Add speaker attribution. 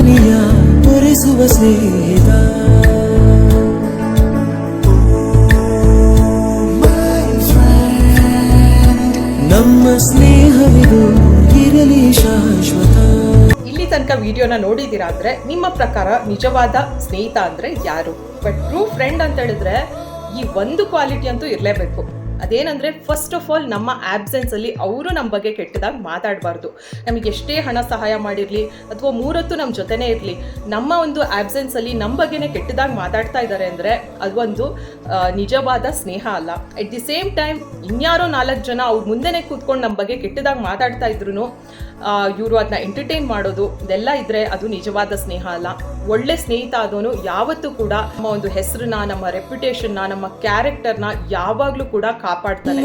Speaker 1: ಮನೆಯ ತೋರಿಸುವ ಸ್ನೇಹಿತ. ನಮ್ಮ ಸ್ನೇಹವಿದು ಇರಲಿ ಶಾಶ್ವತ.
Speaker 2: ಇಲ್ಲಿ ತನಕ ವಿಡಿಯೋನ ನೋಡಿದ್ದೀರಾ ಅಂದ್ರೆ ನಿಮ್ಮ ಪ್ರಕಾರ ನಿಜವಾದ ಸ್ನೇಹಿತ ಅಂದ್ರೆ ಯಾರು? ಬಟ್ ಟ್ರೂ ಫ್ರೆಂಡ್ ಅಂತ ಹೇಳಿದ್ರೆ ಈ ಒಂದು ಕ್ವಾಲಿಟಿ ಅಂತೂ ಇರಲೇಬೇಕು. ಅದೇನಂದ್ರೆ ಫಸ್ಟ್ ಆಫ್ ಆಲ್ ನಮ್ಮ ಆಬ್ಸೆನ್ಸ್ ಅಲ್ಲಿ ಅವರು ನಮ್ಮ ಬಗ್ಗೆ ಕೆಟ್ಟದಾಗಿ ಮಾತಾಡಬಾರ್ದು. ನಮಗೆ ಎಷ್ಟೇ ಹಣ ಸಹಾಯ ಮಾಡಿರಲಿ ಅಥವಾ ಮೂರೊತ್ತು ನಮ್ಮ ಜೊತೆನೇ ಇರಲಿ, ನಮ್ಮ ಒಂದು ಆಬ್ಸೆನ್ಸ್ ಅಲ್ಲಿ ನಮ್ಮ ಬಗ್ಗೆನೇ ಕೆಟ್ಟದಾಗಿ ಮಾತಾಡ್ತಾ ಇದ್ದಾರೆ ಅಂದರೆ ಅದೊಂದು ನಿಜವಾದ ಸ್ನೇಹ ಅಲ್ಲ. ಎಟ್ ದಿ ಸೇಮ್ ಟೈಮ್ ಇನ್ಯಾರೋ 4 ಜನ ಅವ್ರ ಮುಂದೆನೇ ಕೂತ್ಕೊಂಡು ನಮ್ಮ ಬಗ್ಗೆ ಕೆಟ್ಟದಾಗಿ ಮಾತಾಡ್ತಾ ಇದ್ರು ಇವರು ಅದನ್ನ ಎಂಟರ್ಟೈನ್ ಮಾಡೋದು ಇದೆಲ್ಲ ಇದ್ರೆ ಅದು ನಿಜವಾದ ಸ್ನೇಹ ಅಲ್ಲ. ಒಳ್ಳೆ ಸ್ನೇಹಿತ ಆದವನು ಯಾವತ್ತೂ ಕೂಡ ನಮ್ಮ ಒಂದು ಹೆಸರನ್ನ, ನಮ್ಮ ರೆಪ್ಯುಟೇಷನ್ನ, ನಮ್ಮ ಕ್ಯಾರೆಕ್ಟರ್ನ ಯಾವಾಗಲೂ ಕೂಡ ಕಾಪಾಡ್ತಾನೆ.